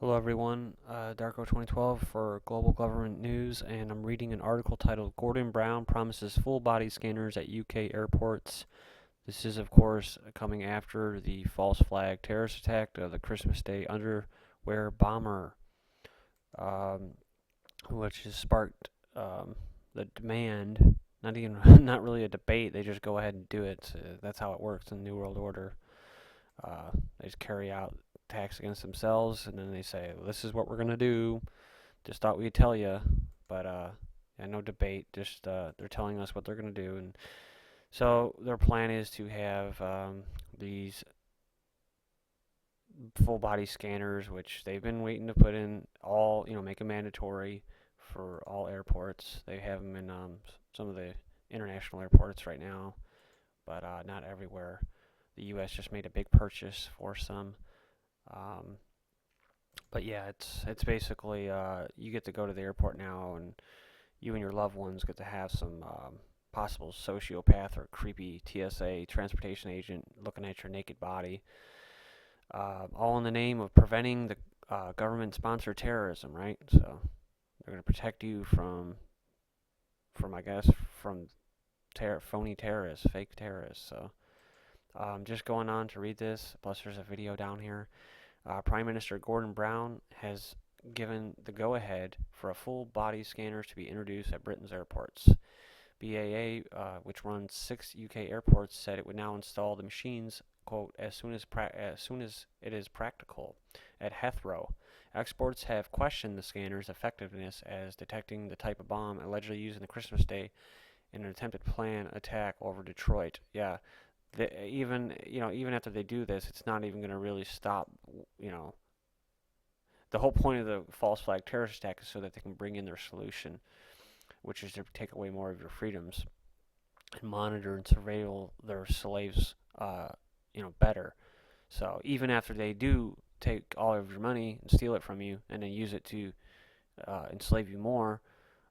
Hello everyone, Darko 2012 for Global Government News, and I'm reading an article titled Gordon Brown Promises Full Body Scanners at UK Airports. This is, of course, coming after the false flag terrorist attack of the Christmas Day underwear bomber, um, which has sparked the demand. Not even, not really a debate. They just go ahead and do it. That's how it works in the New World Order. They just carry out attacks against themselves, and then they say, well, "This is what we're gonna do." Just thought we'd tell you, but yeah, no debate. Just they're telling us what they're gonna do, and so their plan is to have these full body scanners, which they've been waiting to put in all, make them mandatory for all airports. They have them in some of the international airports right now, but not everywhere. The U.S. just made a big purchase for some. Um, but yeah, it's basically you get to go to the airport now, and you and your loved ones get to have some possible sociopath or creepy TSA transportation agent looking at your naked body, all in the name of preventing the government-sponsored terrorism, right? So they're going to protect you from I guess from phony terrorists, fake terrorists. So just going on to read this. Plus, there's a video down here. Prime Minister Gordon Brown has given the go-ahead for a full-body scanners to be introduced at Britain's airports. BAA, which runs 6 UK airports, said it would now install the machines, quote, as soon as it is practical, at Heathrow. Experts have questioned the scanners' effectiveness as detecting the type of bomb allegedly used in the Christmas Day in an attempted planned attack over Detroit. Yeah, even after they do this, it's not even going to really stop. You know, the whole point of the false flag terrorist attack is so that they can bring in their solution, which is to take away more of your freedoms and monitor and surveil their slaves, better. So even after they do take all of your money and steal it from you, and then use it to enslave you more,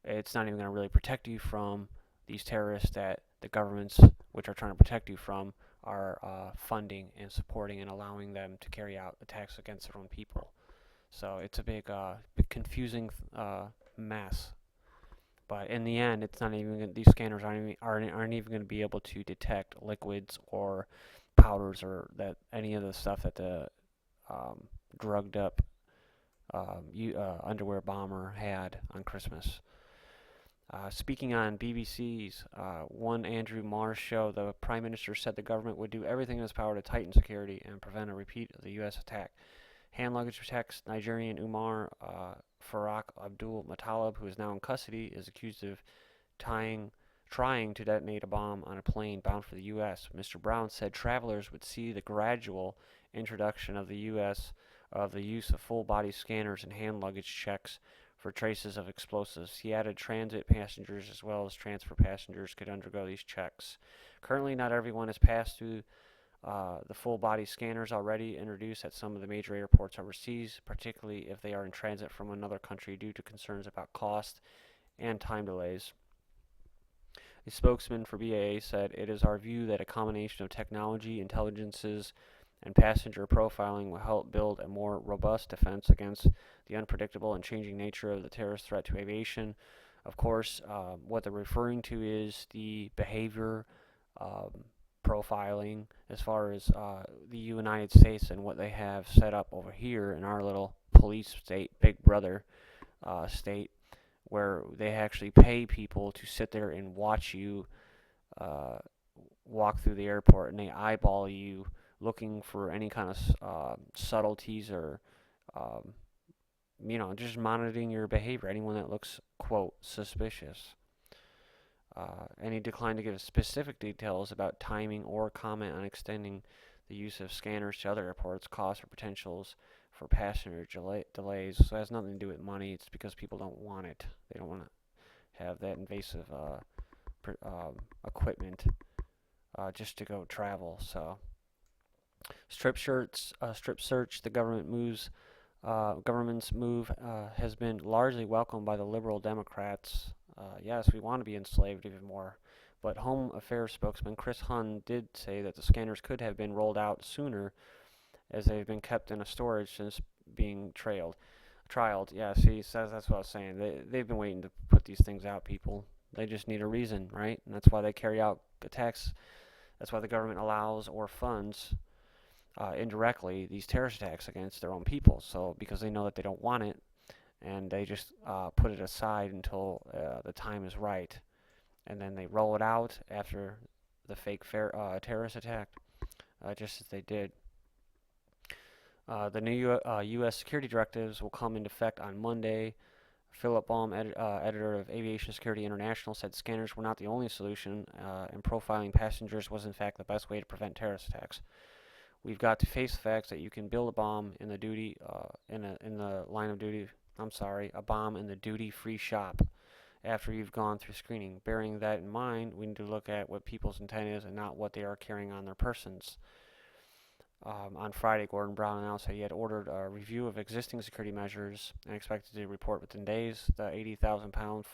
it's not even going to really protect you from these terrorists that the governments, which are trying to protect you from, are funding and supporting and allowing them to carry out attacks against their own people. So it's a big confusing mess. But in the end, it's not even these scanners aren't even going to be able to detect liquids or powders or that any of the stuff that the drugged up underwear bomber had on Christmas. Speaking on BBC's One Andrew Marr show, the Prime Minister said the government would do everything in its power to tighten security and prevent a repeat of the U.S. attack. Hand luggage protects Nigerian Umar Farouk Abdulmutallab, who is now in custody, is accused of trying to detonate a bomb on a plane bound for the U.S. Mr. Brown said travelers would see the gradual introduction of the U.S. of the use of full-body scanners and hand luggage checks for traces of explosives. He added transit passengers as well as transfer passengers could undergo these checks. Currently, not everyone has passed through the full-body scanners already introduced at some of the major airports overseas, particularly if they are in transit from another country due to concerns about cost and time delays. A spokesman for BAA said, "It is our view that a combination of technology, intelligences, and passenger profiling will help build a more robust defense against the unpredictable and changing nature of the terrorist threat to aviation." Of course, what they're referring to is the behavior profiling as far as the United States and what they have set up over here in our little police state, Big Brother state, where they actually pay people to sit there and watch you uh, walk through the airport, and they eyeball you looking for any kind of subtleties or um, just monitoring your behavior. Anyone that looks, quote, suspicious. And he declined to give specific details about timing or comment on extending the use of scanners to other airports, costs, or potentials for passenger delays. So it has nothing to do with money. It's because people don't want it. They don't want to have that invasive equipment just to go travel. So strip search. The government's move has been largely welcomed by the Liberal Democrats. Yes, we want to be enslaved even more. But Home Affairs spokesman Chris Hunn did say that the scanners could have been rolled out sooner, as they've been kept in a storage since being trialed. Yeah, see, so that's what I was saying. They've been waiting to put these things out, people. They just need a reason, right? And that's why they carry out attacks. That's why the government allows or funds indirectly these terrorist attacks against their own people. So because they know that they don't want it, and they just put it aside until the time is right, and then they roll it out after the fake terrorist attack, just as they did. The new U.S. security directives will come into effect on Monday. Philip Baum, editor of Aviation Security International, said scanners were not the only solution, and profiling passengers was in fact the best way to prevent terrorist attacks. We've got to face the facts that you can build a bomb in the a bomb in the duty-free shop after you've gone through screening. Bearing that in mind, we need to look at what people's intent is and not what they are carrying on their persons. On Friday, Gordon Brown announced that he had ordered a review of existing security measures and expected to report within days. The 80,000-pound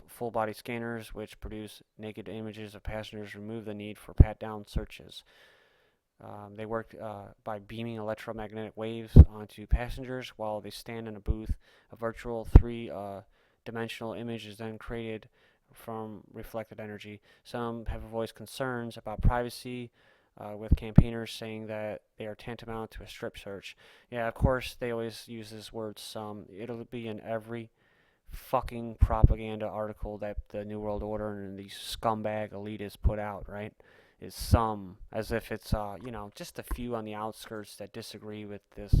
full-body scanners, which produce naked images of passengers, remove the need for pat-down searches. They work by beaming electromagnetic waves onto passengers while they stand in a booth. A virtual three-dimensional image is then created from reflected energy. Some have voiced concerns about privacy, with campaigners saying that they are tantamount to a strip search. Yeah, of course, they always use this word some. It'll be in every fucking propaganda article that the New World Order and these scumbag elitists put out, right? Is some, as if it's, just a few on the outskirts that disagree with this.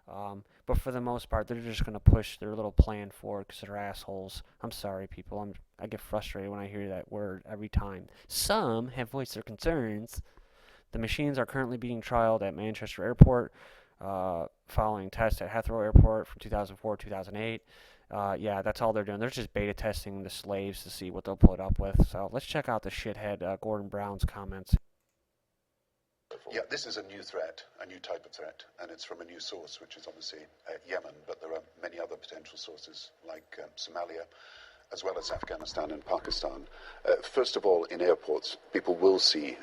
But for the most part, they're just going to push their little plan forward because they're assholes. I'm sorry, people. I get frustrated when I hear that word every time. Some have voiced their concerns. The machines are currently being trialed at Manchester Airport, following tests at Heathrow Airport from 2004-2008. Yeah, that's all they're doing. They're just beta testing the slaves to see what they'll put up with. So let's check out the shithead Gordon Brown's comments. Yeah, this is a new threat, a new type of threat, and it's from a new source, which is obviously Yemen, but there are many other potential sources like Somalia, as well as Afghanistan and Pakistan. First of all, in airports, people will see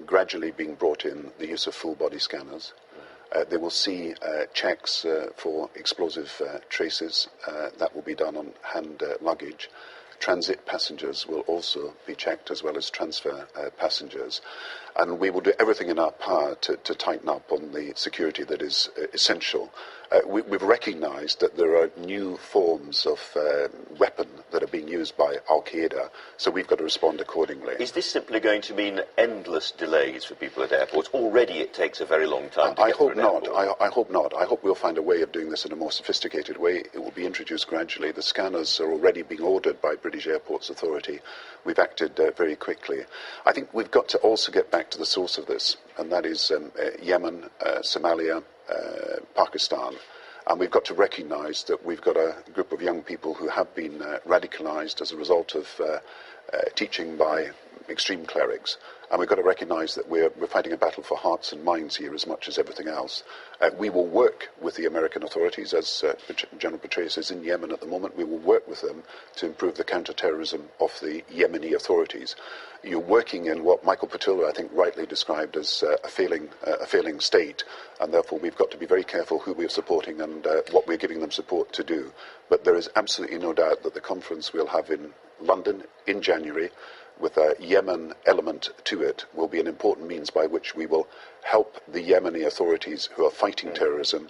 gradually being brought in the use of full-body scanners. They will see checks for explosive traces. That will be done on hand luggage. Transit passengers will also be checked, as well as transfer passengers. And we will do everything in our power to tighten up on the security that is essential. We've recognized that there are new forms of weapon that are being used by Al-Qaeda, so we've got to respond accordingly. Is this simply going to mean endless delays for people at airports? Already it takes a very long time to I get hope through an not. airport. I hope not. I hope we'll find a way of doing this in a more sophisticated way. It will be introduced gradually. The scanners are already being ordered by British Airports Authority. We've acted very quickly. I think we've got to also get back to the source of this, and that is Yemen, Somalia, Pakistan. And we've got to recognise that we've got a group of young people who have been radicalised as a result of teaching by extreme clerics. And we've got to recognise that we're fighting a battle for hearts and minds here as much as everything else. We will work with the American authorities, as General Petraeus is in Yemen at the moment. We will work with them to improve the counter-terrorism of the Yemeni authorities. You're working in what Michael Petula, I think, rightly described as a failing state, and therefore we've got to be very careful who we're supporting and what we're giving them support to do. But there is absolutely no doubt that the conference we'll have in London in January, with a Yemen element to it, will be an important means by which we will help the Yemeni authorities who are fighting terrorism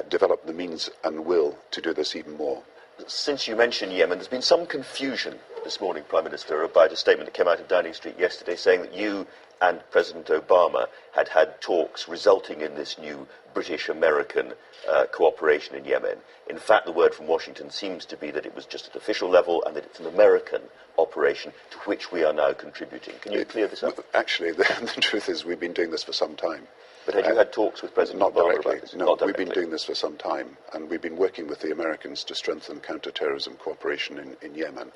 develop the means and will to do this even more. Since you mentioned Yemen, there's been some confusion this morning, Prime Minister, about a statement that came out of Downing Street yesterday saying that you and President Obama had talks resulting in this new British-American cooperation in Yemen. In fact, the word from Washington seems to be that it was just at official level and that it's an American operation to which we are now contributing. Can you clear this up? Actually, the truth is we've been doing this for some time. But had you had talks with President Not Obama directly. about this? No, Not we've directly. been doing this for some time, and we've been working with the Americans to strengthen counter-terrorism cooperation in Yemen.